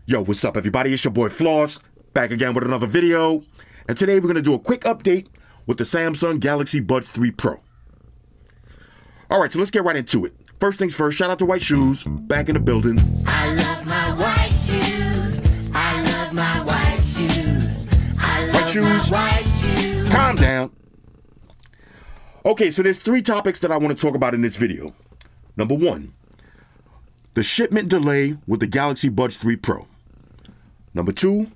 Yo, what's up everybody? It's your boy Floss, back again with another video. And today we're going to do a quick update with the Samsung Galaxy Buds 3 Pro. Alright, so let's get right into it. First things first, shout out to White Shoes, back in the building. I love my white shoes. I love my white shoes. I love White shoes. my white shoes. Calm down. Okay, so there's three topics that I want to talk about in this video. Number one, the shipment delay with the Galaxy Buds 3 Pro. Number two,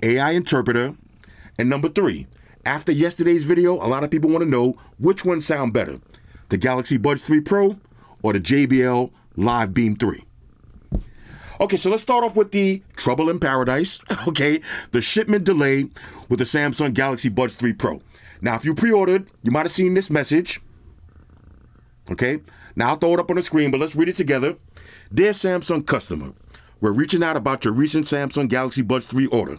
AI interpreter. And number three, after yesterday's video, a lot of people want to know which one sound better, the Galaxy Buds 3 Pro or the JBL Live Beam 3. Okay, so let's start off with the trouble in paradise, okay? The shipment delay with the Samsung Galaxy Buds 3 Pro. Now, if you pre-ordered, you might have seen this message, okay? Now, I'll throw it up on the screen, but let's read it together. Dear Samsung customer, we're reaching out about your recent Samsung Galaxy Buds 3 order.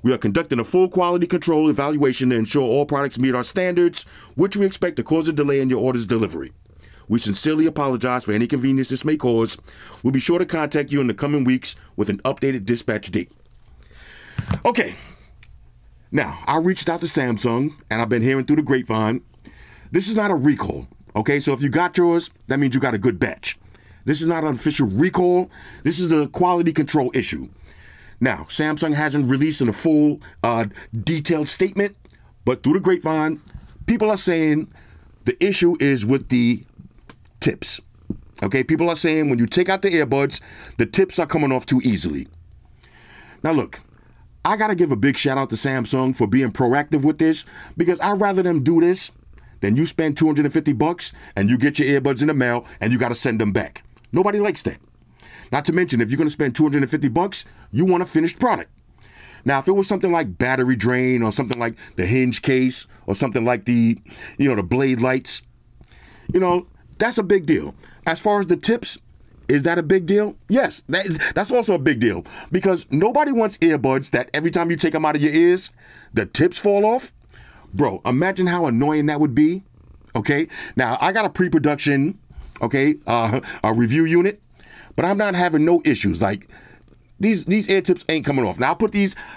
We are conducting a full quality control evaluation to ensure all products meet our standards, which we expect to cause a delay in your order's delivery. We sincerely apologize for any inconvenience this may cause. We'll be sure to contact you in the coming weeks with an updated dispatch date. Okay. Now, I reached out to Samsung, and I've been hearing through the grapevine. This is not a recall, okay? So if you got yours, that means you got a good batch. This is not an official recall. This is a quality control issue. Now, Samsung hasn't released a full detailed statement, but through the grapevine, people are saying the issue is with the tips. Okay, people are saying when you take out the earbuds, the tips are coming off too easily. Now look, I gotta give a big shout out to Samsung for being proactive with this, because I'd rather them do this than you spend $250 and you get your earbuds in the mail and you gotta send them back. Nobody likes that. Not to mention, if you're gonna spend $250, you want a finished product. Now, if it was something like battery drain or something like the hinge case or something like the blade lights, that's a big deal. As far as the tips, is that a big deal? Yes, that's also a big deal, because nobody wants earbuds that every time you take them out of your ears, the tips fall off. Bro, imagine how annoying that would be. Okay, now I got a pre-production, a review unit, but I'm not having no issues. Like these ear tips ain't coming off. Now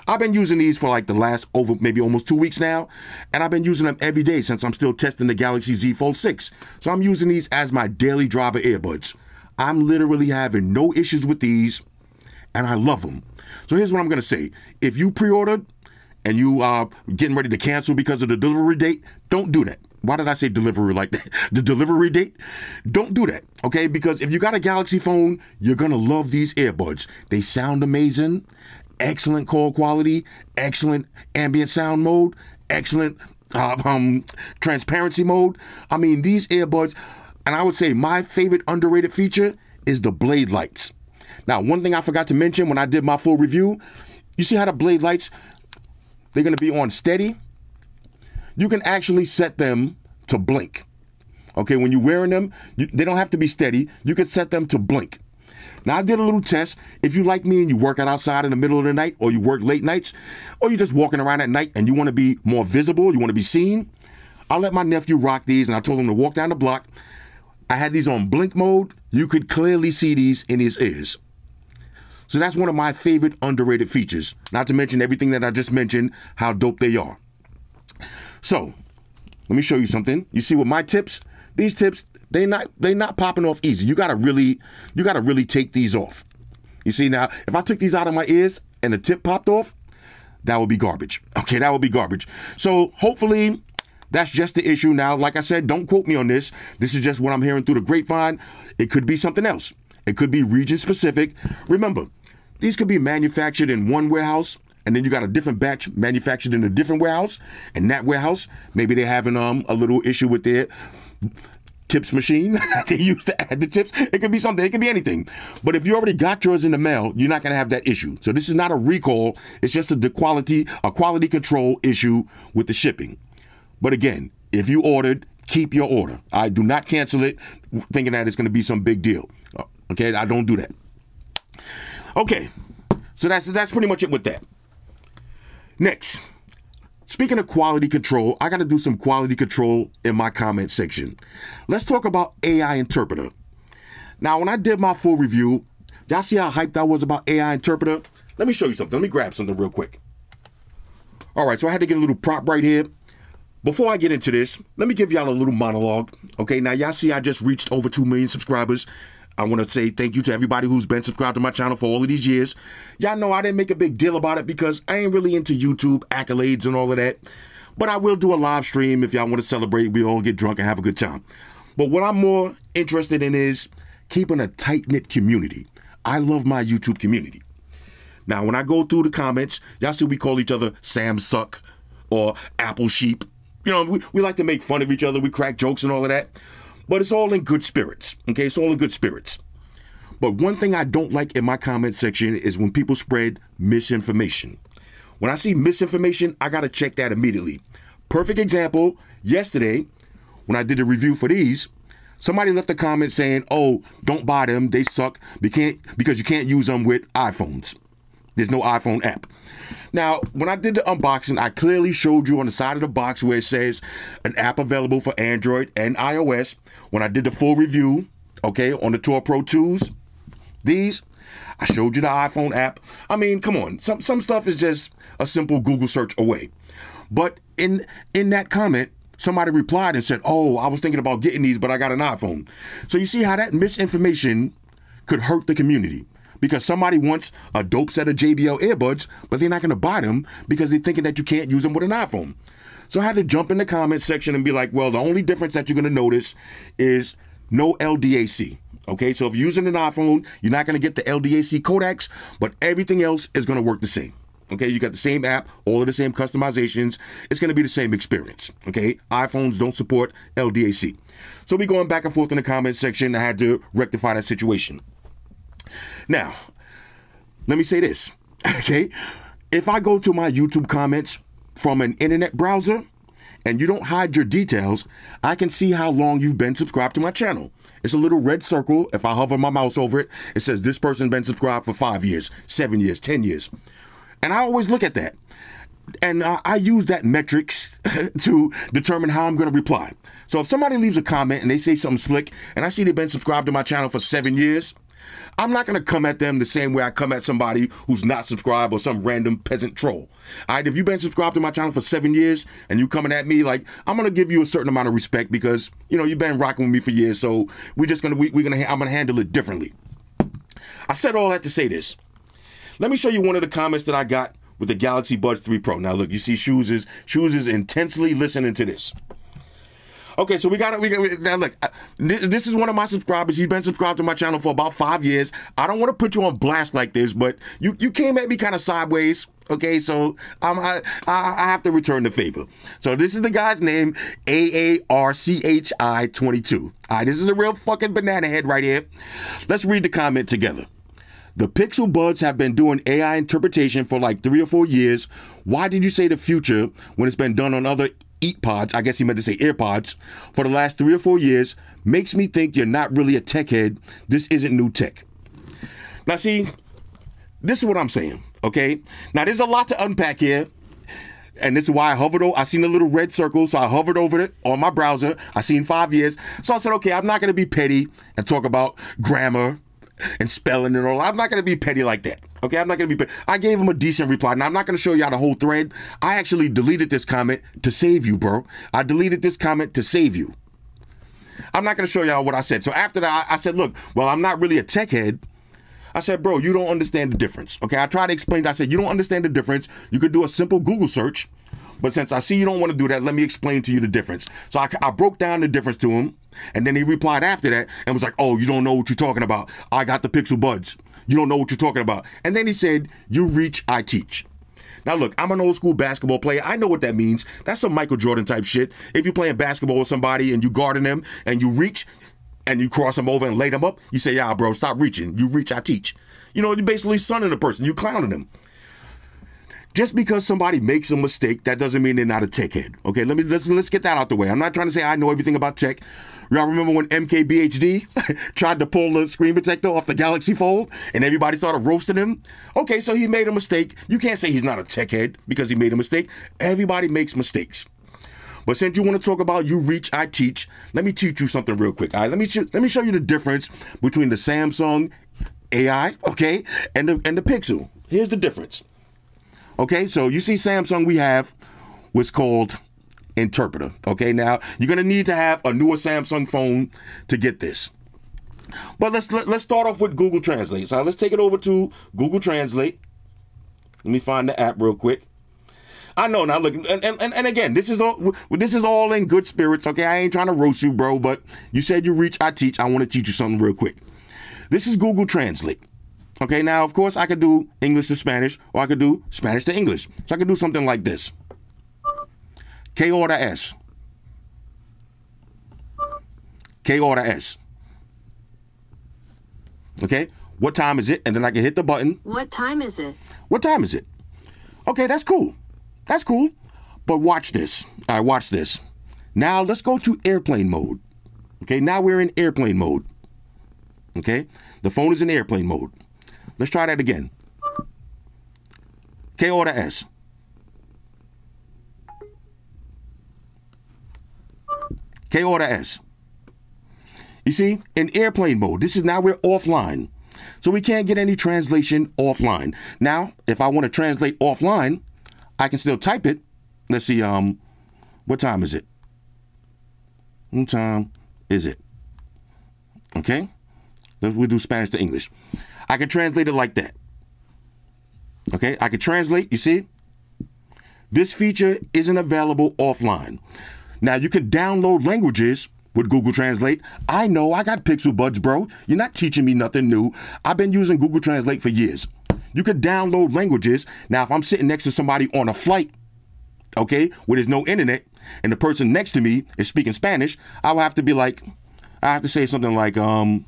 I've been using these for like the last maybe almost 2 weeks now, and I've been using them every day since I'm still testing the Galaxy Z Fold 6. So I'm using these as my daily driver earbuds. I'm literally having no issues with these, and I love them. So here's what I'm gonna say. If you pre-ordered and you are getting ready to cancel because of the delivery date, don't do that. Why did I say delivery like that? The delivery date? Don't do that, okay? Because if you got a Galaxy phone, you're gonna love these earbuds. They sound amazing, excellent call quality, excellent ambient sound mode, excellent transparency mode. I mean, these earbuds, and I would say my favorite underrated feature is the blade lights. Now, one thing I forgot to mention when I did my full review, you see how the blade lights, they're gonna be on steady? You can actually set them to blink. Okay, when you're wearing them, they don't have to be steady. You can set them to blink. Now, I did a little test. If you like me and you work out outside in the middle of the night, or you work late nights, or you're just walking around at night and you want to be more visible, you want to be seen, I let my nephew rock these, and I told him to walk down the block. I had these on blink mode. You could clearly see these in his ears. So that's one of my favorite underrated features. Not to mention everything that I just mentioned, how dope they are. So, let me show you something. You see with my tips, these tips, they not popping off easy. You gotta really take these off. You see now, if I took these out of my ears and the tip popped off, that would be garbage. Okay, that would be garbage. So hopefully that's just the issue. Now, like I said, don't quote me on this. This is just what I'm hearing through the grapevine. It could be something else. It could be region specific. Remember, these could be manufactured in one warehouse, and then you got a different batch manufactured in a different warehouse. And that warehouse, maybe they're having a little issue with their tips machine. They used to add the tips. It could be something. It could be anything. But if you already got yours in the mail, you're not going to have that issue. So this is not a recall. It's just a quality control issue with the shipping. But again, if you ordered, keep your order. I do not cancel it thinking that it's going to be some big deal. Okay, I don't do that. Okay, so that's pretty much it with that. Next, speaking of quality control, I got to do some quality control in my comment section. Let's talk about AI interpreter. Now, when I did my full review, Y'all see how hyped I was about AI interpreter? Let me show you something. Let me grab something real quick. All right, so I had to get a little prop right here. Before I get into this, let me give y'all a little monologue. Okay, now y'all see I just reached over 2 million subscribers. I want to say thank you to everybody who's been subscribed to my channel for all of these years. Y'all know I didn't make a big deal about it because I ain't really into YouTube accolades and all of that. But I will do a live stream if y'all want to celebrate. We all get drunk and have a good time. But what I'm more interested in is keeping a tight-knit community. I love my YouTube community. Now, when I go through the comments, y'all see we call each other Sam Suck or Apple Sheep. You know, we like to make fun of each other. We crack jokes and all of that. But it's all in good spirits, okay? It's all in good spirits. But one thing I don't like in my comment section is when people spread misinformation. When I see misinformation, I got to check that immediately. Perfect example, yesterday, when I did a review for these, somebody left a comment saying, oh, don't buy them, they suck because you can't use them with iPhones. There's no iPhone app. Now, when I did the unboxing, I clearly showed you on the side of the box where it says an app available for Android and iOS. When I did the full review, okay, on the Tour Pro 2s, these, I showed you the iPhone app. I mean, come on, some stuff is just a simple Google search away. But in that comment, somebody replied and said, oh, I was thinking about getting these, but I got an iPhone. So you see how that misinformation could hurt the community. Because somebody wants a dope set of JBL earbuds, but they're not going to buy them because they're thinking that you can't use them with an iPhone. So I had to jump in the comment section and be like, well, the only difference that you're going to notice is no LDAC. Okay, so if you're using an iPhone, you're not going to get the LDAC codecs, but everything else is going to work the same. Okay, you got the same app, all of the same customizations. It's going to be the same experience. Okay, iPhones don't support LDAC. So we going back and forth in the comment section. I had to rectify that situation. Now, let me say this, okay? If I go to my YouTube comments from an internet browser and you don't hide your details, I can see how long you've been subscribed to my channel. It's a little red circle. If I hover my mouse over it, it says this person's been subscribed for 5 years, 7 years, 10 years. And I always look at that. And I use that metrics to determine how I'm going to reply. So if somebody leaves a comment and they say something slick and I see they've been subscribed to my channel for 7 years, I'm not going to come at them the same way I come at somebody who's not subscribed or some random peasant troll. All right, if you've been subscribed to my channel for 7 years and you coming at me, like, I'm going to give you a certain amount of respect because, you know, you've been rocking with me for years. So I'm going to handle it differently. I said all that to say this. Let me show you one of the comments that I got with the Galaxy Buds 3 Pro. Now, look, you see Shoes is intensely listening to this. Okay, so we got now look, this is one of my subscribers. He's been subscribed to my channel for about 5 years. I don't want to put you on blast like this, but you came at me kind of sideways. Okay, so I have to return the favor. So this is the guy's name, AARCHI22. All right, this is a real fucking banana head right here. Let's read the comment together. The Pixel Buds have been doing AI interpretation for like 3 or 4 years. Why did you say the future when it's been done on other EatPods, I guess he meant to say AirPods, for the last 3 or 4 years? Makes me think you're not really a tech head. This isn't new tech. Now see, this is what I'm saying, okay? Now there's a lot to unpack here, and this is why I hovered over. I seen a little red circle, so I hovered over it on my browser. I seen 5 years. So I said, okay, I'm not gonna be petty and talk about grammar and spelling and all. I'm not gonna be petty like that. Okay, I'm not gonna be petty. I gave him a decent reply. Now I'm not gonna show y'all the whole thread. I actually deleted this comment to save you, bro. I deleted this comment to save you. I'm not gonna show y'all what I said. So after that, I said, look, well, I'm not really a tech head. I said, bro, you don't understand the difference. Okay, I tried to explain that. I said, you don't understand the difference. You could do a simple Google search, but since I see you don't want to do that, let me explain to you the difference. So I broke down the difference to him, and then he replied after that and was like, oh, you don't know what you're talking about. I got the Pixel Buds. You don't know what you're talking about. And then he said, you reach, I teach. Now look, I'm an old school basketball player. I know what that means. That's some Michael Jordan type shit. If you're playing basketball with somebody and you guarding them and you reach and you cross them over and lay them up, you say, yeah, bro, stop reaching. You reach, I teach. You know, you're basically sunning the person. You clowning them. Just because somebody makes a mistake, that doesn't mean they're not a tech head. Okay, let's get that out the way. I'm not trying to say I know everything about tech. Y'all remember when MKBHD tried to pull the screen protector off the Galaxy Fold and everybody started roasting him? Okay, so he made a mistake. You can't say he's not a tech head because he made a mistake. Everybody makes mistakes. But since you want to talk about you reach, I teach, let me teach you something real quick. All right, let me show you the difference between the Samsung AI, okay, and the Pixel. Here's the difference. Okay, so you see Samsung, we have what's called interpreter. Okay, now you're gonna need to have a newer Samsung phone to get this. But let's start off with Google Translate. So let's take it over to Google Translate. Let me find the app real quick. I know now. Look, and again, this is all in good spirits. Okay, I ain't trying to roast you, bro. But you said you reach, I teach. I want to teach you something real quick. This is Google Translate. Okay, now of course I could do English to Spanish, or I could do Spanish to English. So I could do something like this. ¿Qué hora es? ¿Qué hora es? Okay, what time is it? And then I can hit the button. What time is it? What time is it? Okay, that's cool. That's cool. But watch this. All right, watch this. Now let's go to airplane mode. Okay, now we're in airplane mode. Okay, the phone is in airplane mode. Let's try that again. ¿Qué hora es? ¿Qué hora es? You see, in airplane mode, this is now we're offline. So we can't get any translation offline. Now, if I want to translate offline, I can still type it. Let's see, what time is it? What time is it? Okay, we'll do Spanish to English. I can translate it like that. Okay, I can translate, you see? This feature isn't available offline. Now, you can download languages with Google Translate. I know, I got Pixel Buds, bro. You're not teaching me nothing new. I've been using Google Translate for years. You could download languages. Now, if I'm sitting next to somebody on a flight, okay, where there's no internet, and the person next to me is speaking Spanish, I will have to be like, I have to say something like, can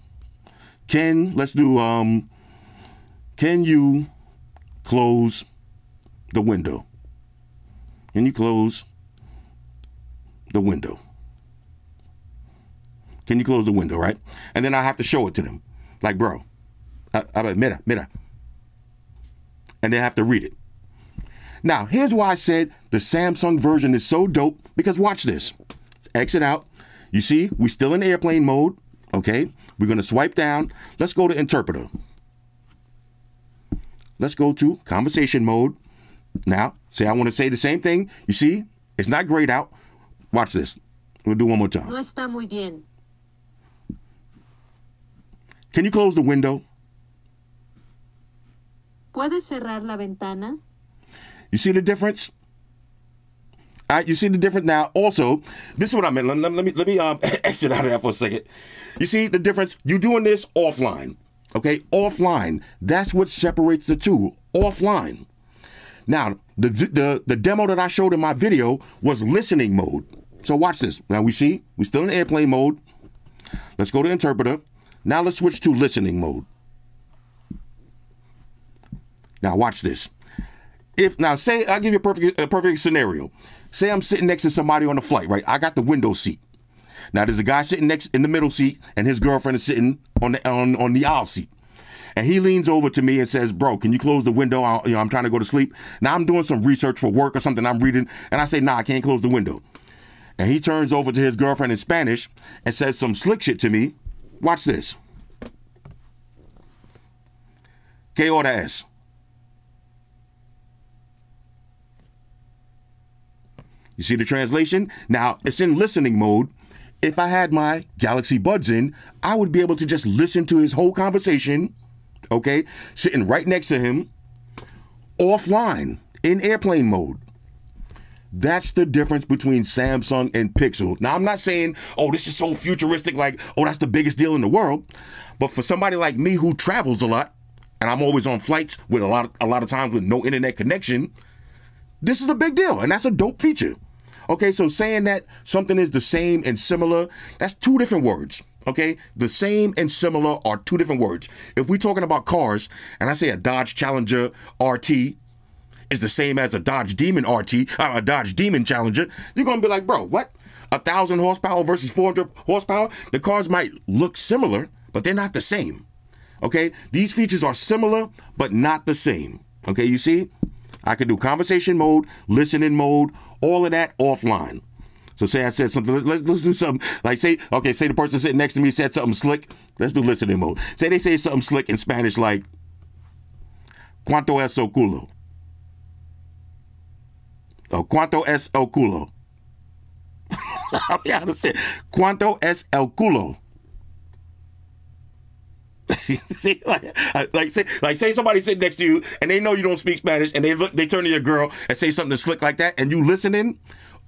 you close the window? Can you close the window? Can you close the window, right? And then I have to show it to them. Like, bro, mira. And they have to read it. Now, here's why I said the Samsung version is so dope, because watch this. Exit out. You see, we're still in airplane mode, okay? We're going to swipe down. Let's go to interpreter. Let's go to conversation mode. Now, say I want to say the same thing. You see, it's not grayed out. Watch this. We'll do one more time. No está muy bien. Can you close the window? ¿Puedes cerrar la ventana? You see the difference? All right, you see the difference now. Also, this is what I meant. Let me exit out of that for a second. You see the difference? You're doing this offline, okay? Offline. That's what separates the two. Offline. Now, the demo that I showed in my video was listening mode. So watch this. Now we see we're still in airplane mode. Let's go to interpreter. Now let's switch to listening mode. Now watch this. Now say I'll give you a perfect scenario. Say I'm sitting next to somebody on the flight, right? I got the window seat. Now there's a guy sitting next in the middle seat, and his girlfriend is sitting on the aisle seat. And he leans over to me and says, "Bro, can you close the window? I'm trying to go to sleep." Now I'm doing some research for work or something I'm reading, and I say, "Nah, I can't close the window." And he turns over to his girlfriend in Spanish and says some slick shit to me. Watch this. ¿Qué hora es? You see the translation? Now, it's in listening mode. If I had my Galaxy Buds in, I would be able to just listen to his whole conversation, okay, sitting right next to him, offline, in airplane mode. That's the difference between Samsung and Pixel. Now, I'm not saying, oh, this is so futuristic, like, oh, that's the biggest deal in the world. But for somebody like me who travels a lot, and I'm always on flights with a lot of times with no internet connection, this is a big deal, and that's a dope feature. Okay, so saying that something is the same and similar, that's two different words. Okay, the same and similar are two different words. If we're talking about cars, and I say a Dodge Challenger RT is the same as a Dodge Demon RT, a Dodge Demon Challenger, you're gonna be like, bro, what? 1,000 horsepower versus 400 horsepower? The cars might look similar, but they're not the same. Okay, these features are similar, but not the same. Okay, you see? I can do conversation mode, listening mode, all of that offline. So say I said something. Let's do something. Like say the person sitting next to me said something slick. Let's do listening mode. Say they say something slick in Spanish like, ¿Cuánto es el culo? Oh, ¿Cuánto es el culo? I'll be honest. ¿Cuánto es el culo? See, say somebody sitting next to you and they know you don't speak Spanish and they turn to your girl and say something slick like that and you listening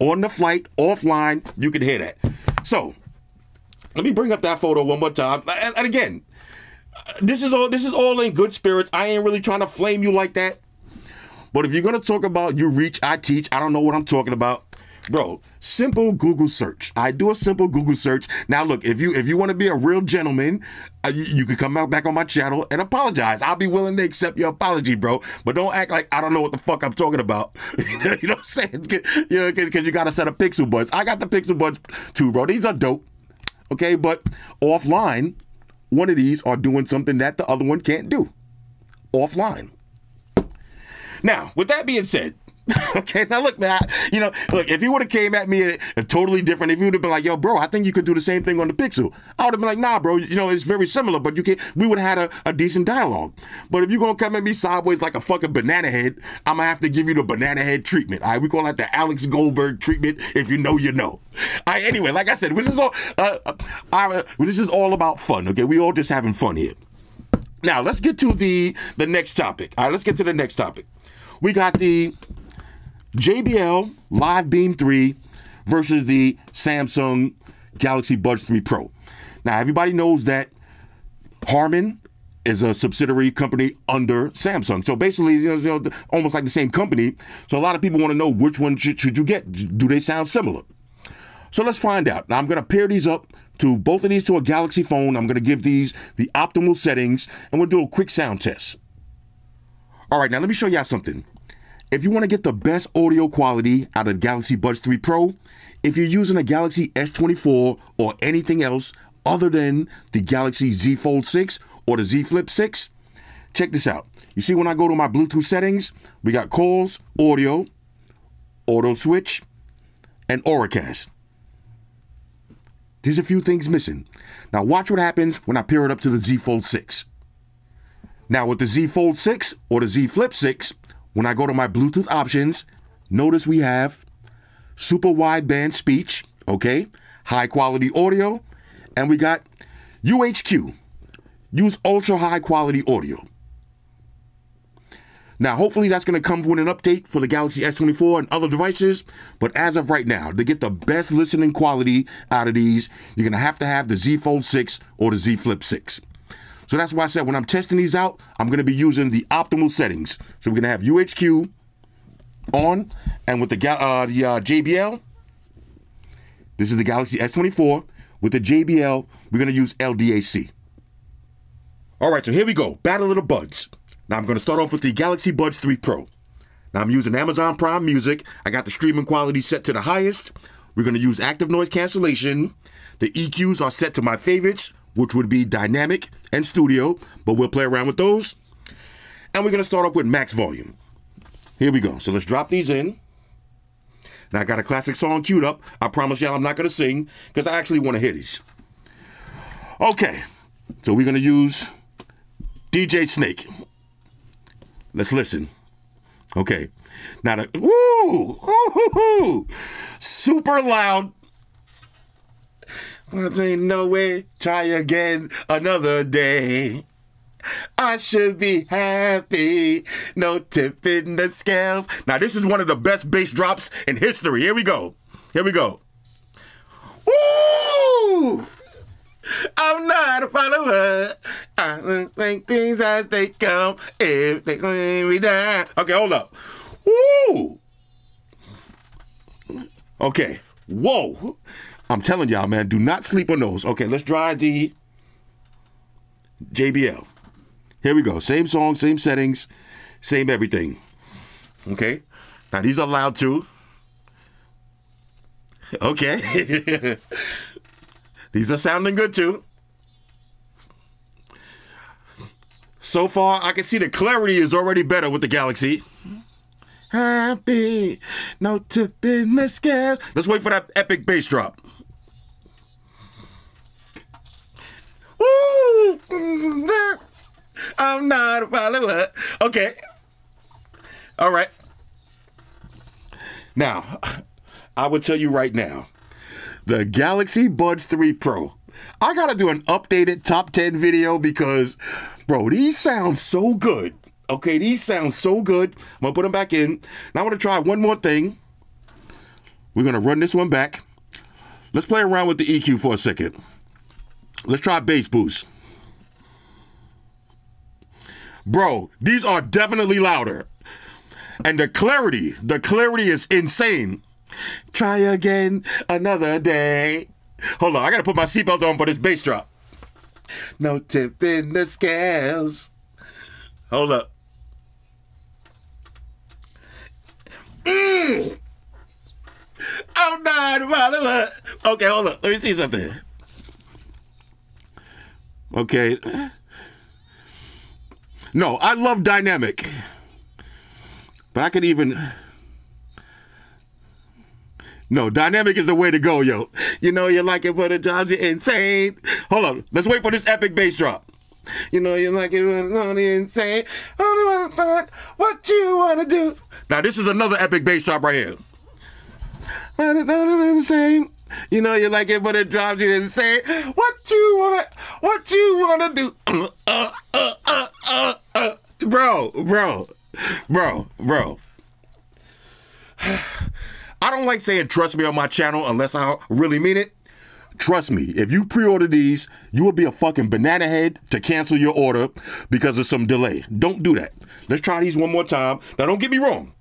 on the flight offline, you can hear that. So let me bring up that photo one more time. And again, this is all in good spirits. I ain't really trying to flame you like that. But if you're gonna talk about you reach, I teach, I don't know what I'm talking about. Bro, simple Google search. I do a simple Google search. Now, look, if you want to be a real gentleman, you can come back on my channel and apologize. I'll be willing to accept your apology, bro. But don't act like I don't know what the fuck I'm talking about. You know what I'm saying? You know, because you got a set of Pixel Buds. I got the Pixel Buds too, bro. These are dope. Okay, but offline, one of these are doing something that the other one can't do. Offline. Now, with that being said, okay, now look, man, look, if you would have came at me a totally different, if you would have been like, yo, bro, I think you could do the same thing on the Pixel, I would have been like, nah, bro, it's very similar, but we would have had a decent dialogue. But if you're going to come at me sideways like a fucking banana head, I'm going to have to give you the banana head treatment. All right, we call that the Alex Goldberg treatment. If you know, you know. All right, anyway, like I said, this is all about fun, okay? We all just having fun here. Now, let's get to the next topic. All right, let's get to the next topic. We got the JBL Live Beam 3 versus the Samsung Galaxy Buds 3 Pro. Now, everybody knows that Harman is a subsidiary company under Samsung. So basically, almost like the same company. So a lot of people want to know which one should you get. Do they sound similar? So let's find out. Now, I'm going to pair these up to both of these to a Galaxy phone. I'm going to give these the optimal settings, and we'll do a quick sound test. All right, now let me show y'all something. If you want to get the best audio quality out of the Galaxy Buds 3 Pro, if you're using a Galaxy S24 or anything else other than the Galaxy Z Fold 6 or the Z Flip 6, check this out. You see when I go to my Bluetooth settings, we got calls, audio, auto switch, and Auracast. There's a few things missing. Now watch what happens when I pair it up to the Z Fold 6. Now with the Z Fold 6 or the Z Flip 6, when I go to my Bluetooth options, notice we have super wideband speech, okay, high quality audio, and we got UHQ, use ultra high quality audio. Now, hopefully that's going to come with an update for the Galaxy S24 and other devices, but as of right now, to get the best listening quality out of these, you're going to have the Z Fold 6 or the Z Flip 6. So that's why I said when I'm testing these out, I'm going to be using the optimal settings. So we're going to have UHQ on, and with the JBL, this is the Galaxy S24. With the JBL, we're going to use LDAC. All right, so here we go. Battle of the Buds. Now I'm going to start off with the Galaxy Buds 3 Pro. Now I'm using Amazon Prime Music. I got the streaming quality set to the highest. We're going to use active noise cancellation. The EQs are set to my favorites, which would be dynamic and studio, but we'll play around with those. And we're going to start off with max volume. Here we go. So let's drop these in. Now I got a classic song queued up. I promise y'all I'm not going to sing because I actually want to hear these. Okay, so we're going to use DJ Snake. Let's listen. Okay, now the super loud. Ain't no way, try again another day. I should be happy, no tip in the scales. Now this is one of the best bass drops in history. Here we go. Here we go. Ooh! I'm not a follower. I think things as they come. If they claim me down. Okay, hold up. Ooh! Okay. Whoa. I'm telling y'all, man, do not sleep on those. Okay, let's try the JBL. Here we go. Same song, same settings, same everything. Okay. Now these are loud too. Okay. These are sounding good too. So far, I can see the clarity is already better with the Galaxy. happy, no tip in the scale. Let's wait for that epic bass drop. Ooh, I'm not a follower. Okay. All right. Now, I will tell you right now, the Galaxy Buds 3 Pro. I gotta do an updated top 10 video because, bro, these sound so good. Okay, these sound so good. I'm gonna put them back in. Now I want to try one more thing. We're gonna run this one back. Let's play around with the EQ for a second. Let's try bass boost. Bro, these are definitely louder. And the clarity is insane. Try again another day. Hold on, I gotta put my seatbelt on for this bass drop. No tip in the scales. Hold up. I'm not a follower. Okay, hold up. Let me see something. Okay. No, I love dynamic. But I could even... No, dynamic is the way to go, yo. You know you like it, but it drives you insane. Hold on. Let's wait for this epic bass drop. You know you like it, but it's insane. Only wanna find what you wanna do. Now, this is another epic bass drop right here. But it's only the same. You know you like it, but it drives you insane. What you wanna do. Bro. I don't like saying trust me on my channel unless I really mean it. Trust me, if you pre-order these, you will be a fucking banana head to cancel your order because of some delay. Don't do that. Let's try these one more time. Now, don't get me wrong.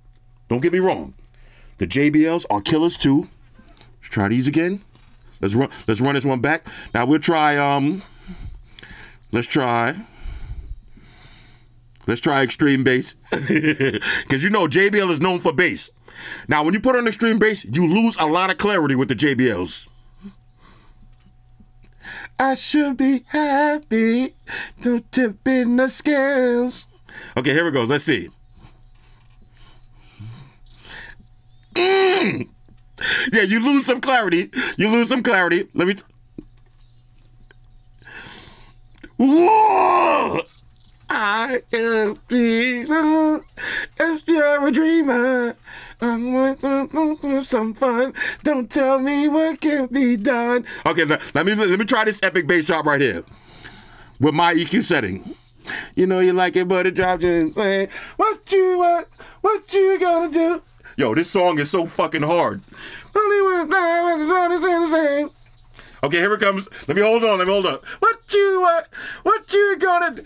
Don't get me wrong. The JBLs are killers too. Let's try these again. Let's run this one back. Now we'll try let's try extreme bass. Because you know JBL is known for bass. Now when you put on extreme bass, you lose a lot of clarity with the JBLs. I should be happy, don't tip in the scales. Okay, here it goes. Let's see. Yeah, you lose some clarity. Let me. Whoa! I am dreamer. If you're a dreamer, I'm with some fun. Don't tell me what can be done. Okay, let me try this epic bass drop right here with my EQ setting. You know you like it, but it drops you insane. What you want? What you gonna do? Yo, this song is so fucking hard. Okay, here it comes. Let me hold on. What you want? What you gonna do?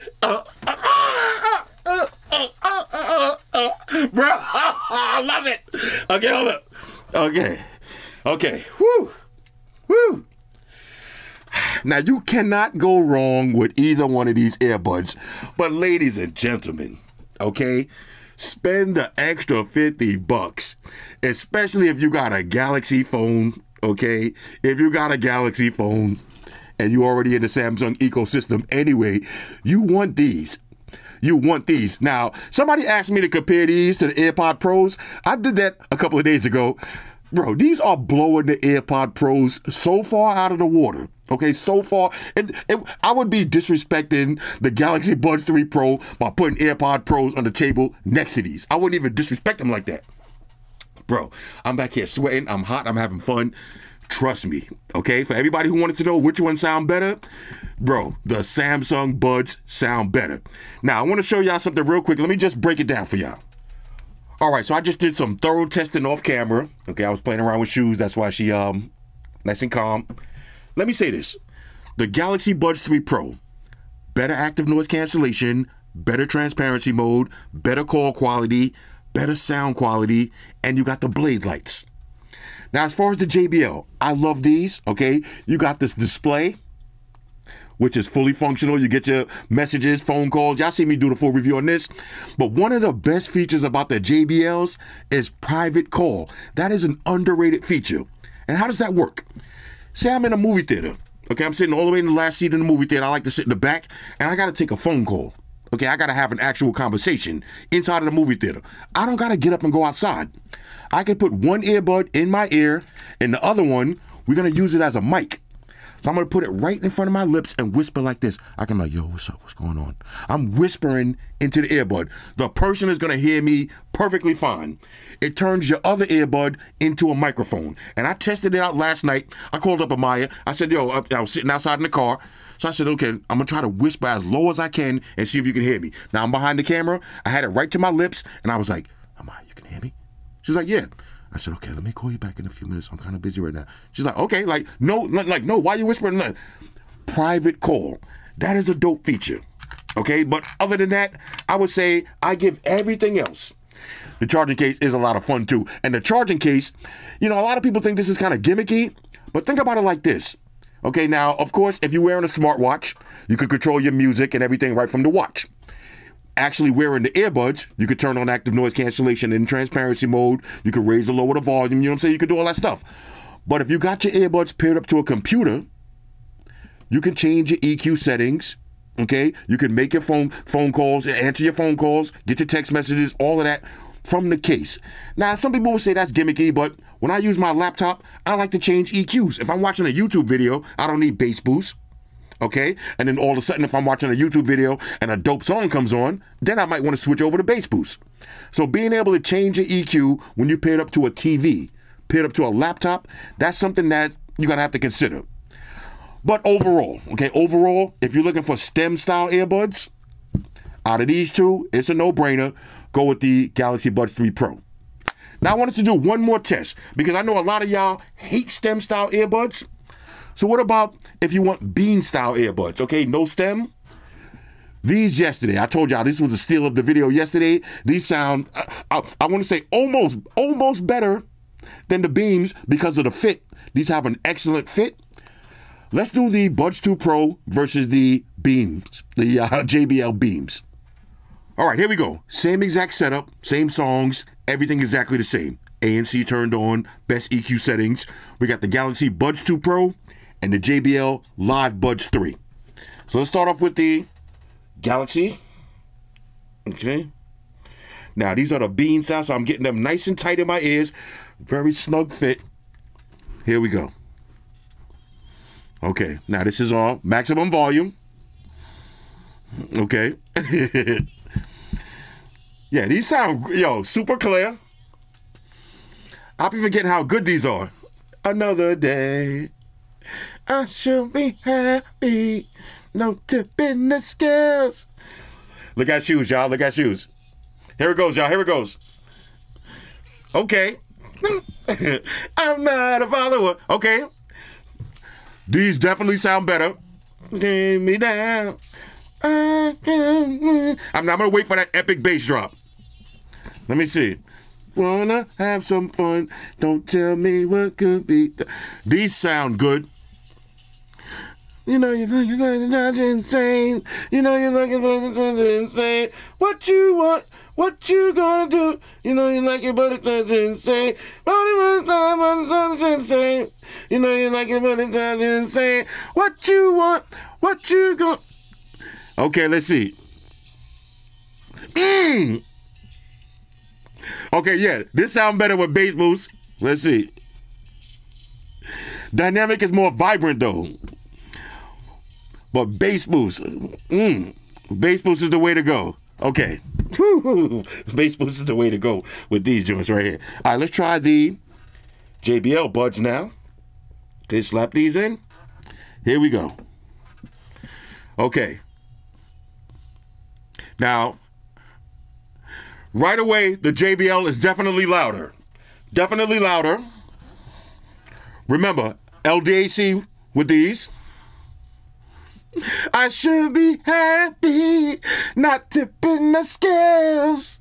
Bro, I love it. Okay, hold up. Okay. Woo. Now, you cannot go wrong with either one of these earbuds. But ladies and gentlemen, okay, spend the extra $50, especially if you got a Galaxy phone, okay? If you got a Galaxy phone and you already in the Samsung ecosystem anyway, you want these. Now, somebody asked me to compare these to the AirPod Pros. I did that a couple of days ago. Bro, these are blowing the AirPod Pros so far out of the water. Okay, so far. I would be disrespecting the Galaxy Buds 3 Pro by putting AirPod Pros on the table next to these. I wouldn't even disrespect them like that. Bro, I'm back here sweating. I'm hot. I'm having fun. Trust me, okay? For everybody who wanted to know which one sound better, bro, the Samsung Buds sound better. Now, I want to show y'all something real quick. Let me just break it down for y'all. All right, so I just did some thorough testing off camera. Okay, I was playing around with shoes. That's why she nice and calm. Let me say this. The Galaxy Buds 3 Pro, better active noise cancellation, better transparency mode, better call quality, better sound quality, and you got the blade lights. Now, as far as the JBL, I love these, okay? You got this display, which is fully functional. You get your messages, phone calls. Y'all see me do the full review on this. But one of the best features about the JBLs is private call. That is an underrated feature. And how does that work? Say I'm in a movie theater. Okay, I'm sitting all the way in the last seat in the movie theater. I like to sit in the back, and I got to take a phone call. Okay, I gotta have an actual conversation inside of the movie theater. I don't gotta get up and go outside. I can put one earbud in my ear and the other one, we're gonna use it as a mic. So I'm gonna put it right in front of my lips and whisper like this. I can like, yo, what's up? What's going on? I'm whispering into the earbud. The person is gonna hear me perfectly fine. It turns your other earbud into a microphone. And I tested it out last night. I called up Amaya. I said, yo, I was sitting outside in the car. So I said, okay, I'm gonna try to whisper as low as I can and see if you can hear me. Now I'm behind the camera. I had it right to my lips and I was like, Amaya, you can hear me? She's like, yeah. I said, okay, let me call you back in a few minutes. I'm kind of busy right now. She's like, okay, no, why are you whispering? Like, private call. That is a dope feature. Okay, but other than that, I would say I give everything else. The charging case is a lot of fun too. And the charging case, a lot of people think this is kind of gimmicky, but think about it like this. Okay, now, of course, if you're wearing a smartwatch, you can control your music and everything right from the watch. Actually wearing the earbuds, you could turn on active noise cancellation in transparency mode. You could raise or lower the volume. You know what I'm saying? You could do all that stuff. But if you got your earbuds paired up to a computer, you can change your EQ settings. Okay? You can make your phone calls, answer your phone calls, get your text messages, all of that from the case. Now, some people will say that's gimmicky, but when I use my laptop, I like to change EQs. If I'm watching a YouTube video, I don't need bass boost. Okay, and then all of a sudden, if I'm watching a YouTube video and a dope song comes on, then I might want to switch over to bass boost. So being able to change your EQ when you pair it up to a TV, paired up to a laptop, that's something that you're gonna have to consider. But overall, if you're looking for STEM style earbuds, out of these two, it's a no-brainer. Go with the Galaxy Buds 3 Pro. Now I wanted to do one more test because I know a lot of y'all hate STEM style earbuds. So what about if you want bean style earbuds? Okay, no stem. These yesterday, I told y'all this was a steal of the video yesterday. These sound, I want to say almost better than the beams because of the fit. These have an excellent fit. Let's do the Buds 2 Pro versus the beams, the JBL beams. All right, here we go. Same exact setup, same songs, everything exactly the same. ANC turned on, best EQ settings. We got the Galaxy Buds 2 Pro and the JBL Live Buds 3. So let's start off with the Galaxy. Okay. Now these are the bean sounds, so I'm getting them nice and tight in my ears. Very snug fit. Here we go. Okay, now this is on maximum volume. Okay. Yeah, these sound, super clear. I'll be forgetting how good these are. Another day. I should be happy. No tip in the scales. Look at shoes, y'all. Look at shoes. Here it goes, y'all. Here it goes. Okay. I'm not a follower. Okay. These definitely sound better. Take me down. I'm going to wait for that epic bass drop. Let me see. Wanna have some fun. Don't tell me what could be done. These sound good. You're insane. You're insane. What you want? What you gonna do? You like it, but it's insane. It's insane. You like it, but it's insane. What you want? What you gonna? Okay, let's see. Okay, yeah, this sounds better with bass boost. Let's see. Dynamic is more vibrant though. But bass boost, bass boost is the way to go. Okay, bass boost is the way to go with these joints right here. All right, let's try the JBL buds now. Okay, slap these in. Here we go. Okay. Now, right away, the JBL is definitely louder. Definitely louder. Remember, LDAC with these. I should be happy, not tipping the scales.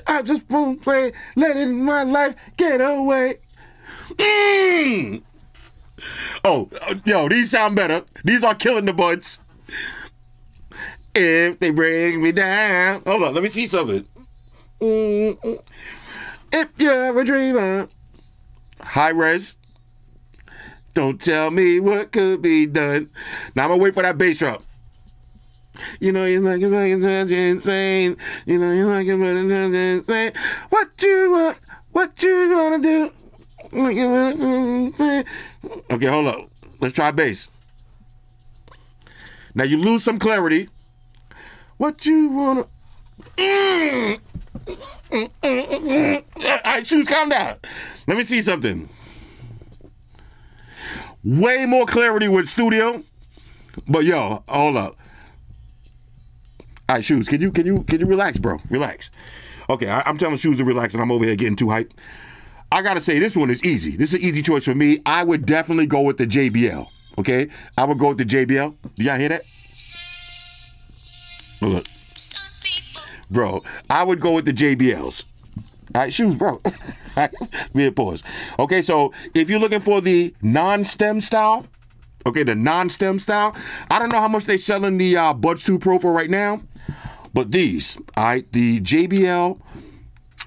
I just won't play, letting my life get away. Oh, yo, these sound better. These are killing the buds. If they bring me down. Hold on, let me see something. If you're a dreamer. High res. Don't tell me what could be done. Now I'm gonna wait for that bass drop. You know, you're like insane. You know, you're like insane. What you gonna do? Okay, hold up. Let's try bass. Now you lose some clarity. What you wanna? All right, Shoes, calm down. Let me see something. Way more clarity with studio, but yo, hold up. All right, Shoes, can you relax, bro? Relax. Okay, I'm telling Shoes to relax, and I'm over here getting too hyped. I gotta say, this one is easy. This is an easy choice for me. I would definitely go with the JBL. Okay, I would go with the JBL. Do y'all hear that? Look, bro, I would go with the JBLs. All right, Shoes, bro. We hit pause. Okay, so if you're looking for the non-stem style, okay, the non-stem style, I don't know how much they selling the Buds 2 Pro for right now, but these, all right, the JBL,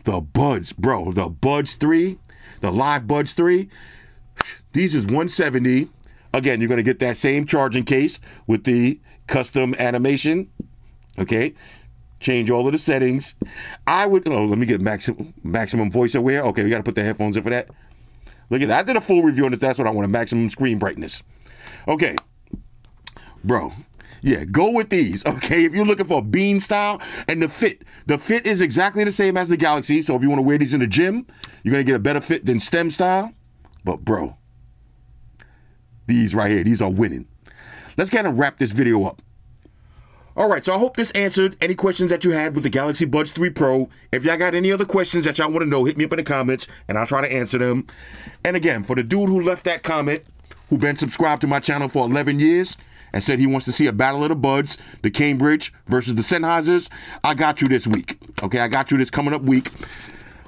the Buds, bro, the Buds 3, the Live Buds 3, these is $170. Again, you're going to get that same charging case with the custom animation, okay? Change all of the settings. I would, let me get maximum voice aware. Okay, we got to put the headphones in for that. Look at that. I did a full review on this. That's what I want, a maximum screen brightness. Okay, bro. Yeah, go with these, okay? If you're looking for a bean style and the fit is exactly the same as the Galaxy. So if you want to wear these in the gym, you're going to get a better fit than stem style. But, bro, these right here, these are winning. Let's kind of wrap this video up. All right, so I hope this answered any questions that you had with the Galaxy Buds 3 Pro. If y'all got any other questions that y'all want to know, hit me up in the comments, and I'll try to answer them. And again, for the dude who left that comment, who been subscribed to my channel for 11 years, and said he wants to see a battle of the Buds, the Cambridge versus the Sennheisers, I got you this week. Okay, I got you this coming up week.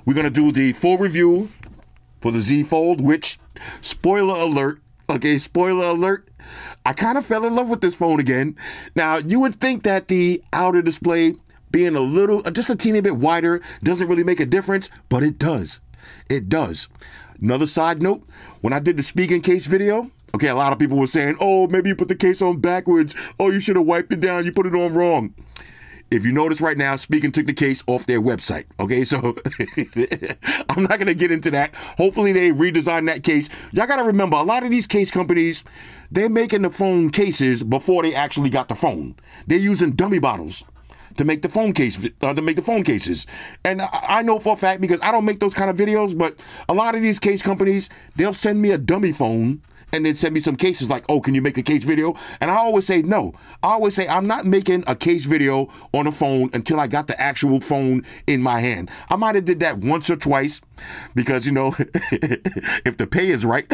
We're going to do the full review for the Z Fold, which, spoiler alert, okay, spoiler alert, I kind of fell in love with this phone again. Now, you would think that the outer display being a little, just a teeny bit wider doesn't really make a difference, but it does. It does. Another side note, when I did the speaking case video, okay, a lot of people were saying, oh, maybe you put the case on backwards. Oh, you should have wiped it down. You put it on wrong. If you notice right now, Speaking took the case off their website. Okay, so I'm not going to get into that. Hopefully they redesign that case. Y'all got to remember, a lot of these case companies, they're making the phone cases before they actually got the phone. They're using dummy bottles to make the phone case, cases. And I know for a fact, because I don't make those kind of videos, but a lot of these case companies, they'll send me a dummy phone and then send me some cases like, oh, can you make a case video? And I always say no. I always say I'm not making a case video on a phone until I got the actual phone in my hand. I might have did that once or twice because, you know, if the pay is right,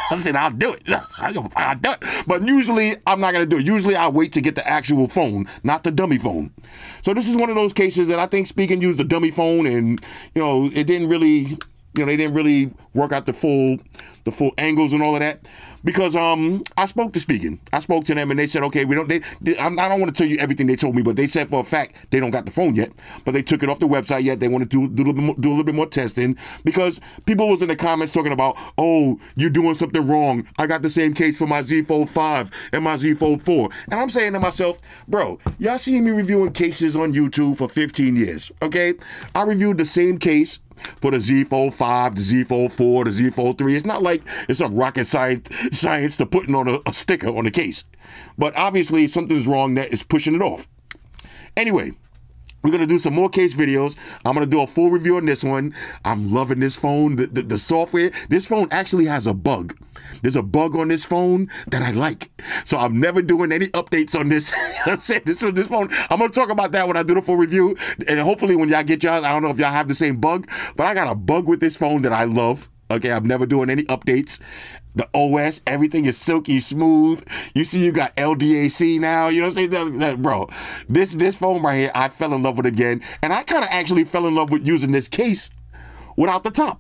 I said I'll do it. I'll do it. But usually I'm not going to do it. Usually I wait to get the actual phone, not the dummy phone. So this is one of those cases that I think Speaking used the dummy phone and, you know, it didn't really, they didn't really work out the full angles and all of that. Because I spoke to Speaking. I spoke to them and they said, okay, I don't want to tell you everything they told me, but they said for a fact they don't got the phone yet, but they took it off the website yet. They want to do a little bit more testing because people was in the comments talking about, oh, you're doing something wrong. I got the same case for my Z Fold 5 and my Z Fold 4. And I'm saying to myself, bro, y'all seen me reviewing cases on YouTube for 15 years, okay? I reviewed the same case for the Z Fold 5, the Z Fold 4, the Z Fold 3. It's not like it's some rocket science to putting on a sticker on the case. But obviously something's wrong that is pushing it off. Anyway, we're going to do some more case videos. I'm going to do a full review on this one. I'm loving this phone. The software, this phone actually has a bug. There's a bug on this phone that I like. So I'm never doing any updates on this. this phone. I'm going to talk about that when I do the full review. And hopefully when y'all get y'all, I don't know if y'all have the same bug, but I got a bug with this phone that I love. Okay, I'm never doing any updates. The OS, everything is silky smooth. You see, you got LDAC now. You know what I'm saying? Bro, this phone right here, I fell in love with again. And I kind of actually fell in love with using this case without the top.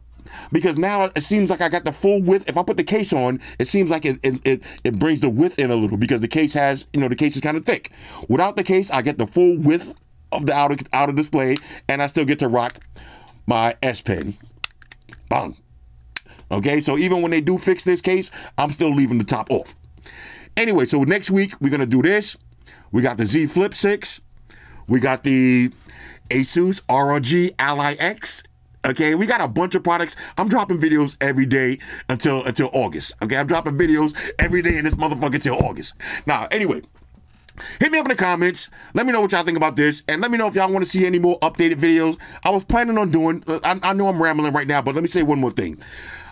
Because now it seems like I got the full width. If I put the case on, it seems like it brings the width in a little because the case has, the case is kind of thick. Without the case, I get the full width of the outer display, and I still get to rock my S Pen. Bang. Okay, so even when they do fix this case, I'm still leaving the top off. Anyway, so next week, we're going to do this. We got the Z Flip 6. We got the Asus ROG Ally X. Okay, we got a bunch of products. I'm dropping videos every day until August. Okay, I'm dropping videos every day in this motherfucker till August. Now, anyway, hit me up in the comments. Let me know what y'all think about this. And let me know if y'all want to see any more updated videos. I was planning on doing, I know I'm rambling right now, but let me say one more thing.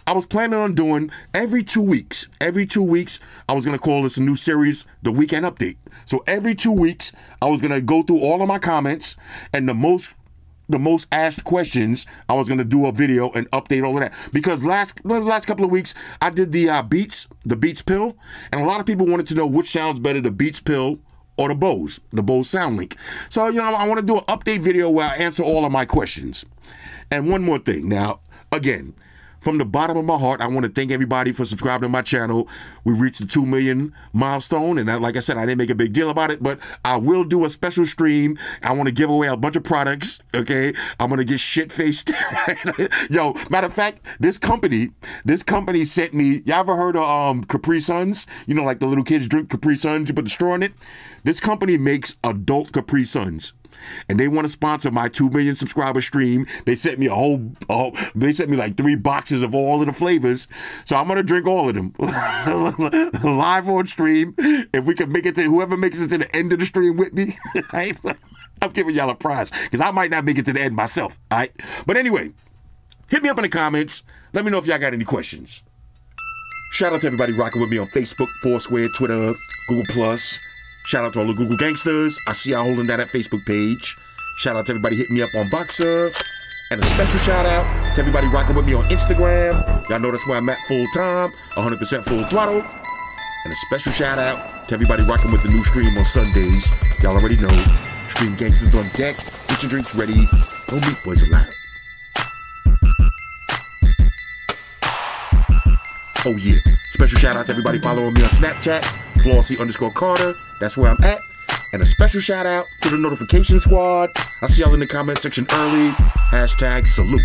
I was planning on doing every 2 weeks. Every 2 weeks, I was going to call this a new series, The Weekend Update. So every 2 weeks, I was going to go through all of my comments and the most asked questions. I was going to do a video and update all of that. Because the last couple of weeks, I did the Beats pill. And a lot of people wanted to know which sounds better, the Beats pill or the Bose sound link. So, you know, I want to do an update video where I answer all of my questions. And one more thing. Now, again, from the bottom of my heart, I want to thank everybody for subscribing to my channel. We reached the 2 million milestone, and like I said, I didn't make a big deal about it, but I will do a special stream. I want to give away a bunch of products, okay? I'm going to get shit-faced. Yo, matter of fact, this company sent me, y'all ever heard of Capri Suns? You know, like the little kids drink Capri Suns, you put the straw in it? This company makes adult Capri Suns. And they want to sponsor my 2 million subscriber stream. They sent me they sent me like 3 boxes of all of the flavors. So I'm going to drink all of them live on stream. If we can make it to, whoever makes it to the end of the stream with me, I'm giving y'all a prize because I might not make it to the end myself. All right. But anyway, hit me up in the comments. Let me know if y'all got any questions. Shout out to everybody rocking with me on Facebook, Foursquare, Twitter, Google+. Shout out to all the Google gangsters. I see y'all holding that Facebook page. Shout out to everybody hitting me up on Voxer. And a special shout out to everybody rocking with me on Instagram. Y'all know that's where I'm at full time, 100% full throttle. And a special shout out to everybody rocking with the new stream on Sundays. Y'all already know. Stream gangsters on deck. Get your drinks ready. Go meet boys alive. Oh yeah. Special shout out to everybody following me on Snapchat. Flossy_Carter. That's where I'm at. And a special shout out to the notification squad. I'll see y'all in the comment section early. Hashtag salute.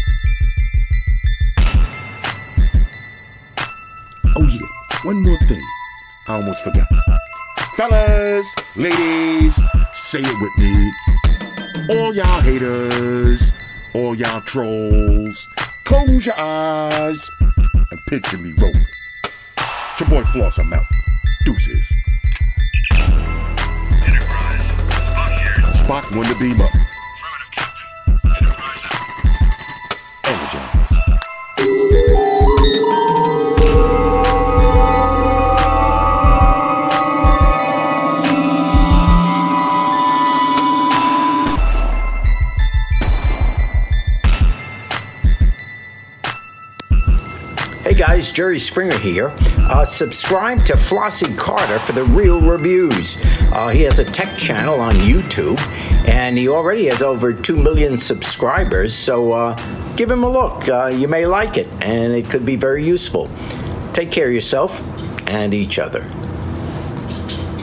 Oh yeah, one more thing. I almost forgot. Fellas, ladies, say it with me. All y'all haters, all y'all trolls, close your eyes and picture me rolling. It's your boy Floss, I'm out. Deuces. Spock won the beam up. Energize. Hey guys, Jerry Springer here. Subscribe to Flossy Carter for the real reviews. He has a tech channel on YouTube, and he already has over 2 million subscribers, so give him a look. You may like it, and it could be very useful. Take care of yourself and each other.